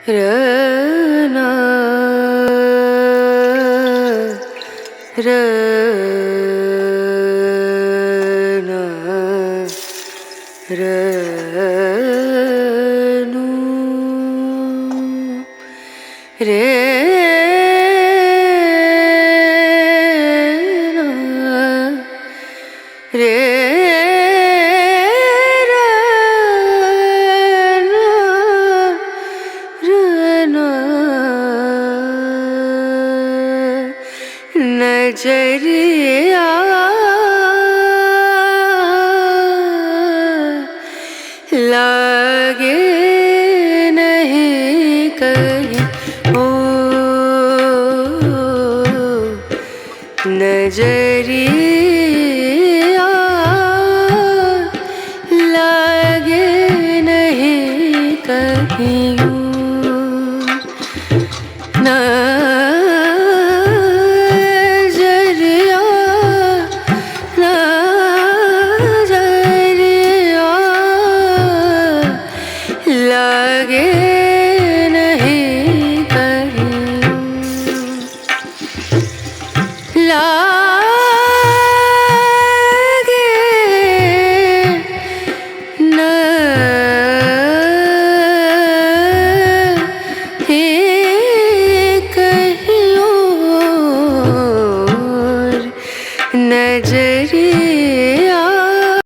रना रना रनु रे रे नजरिया लागे नहीं कहीं ओ नजरिया लागे नहीं कहीं लागे नहीं कहीं ला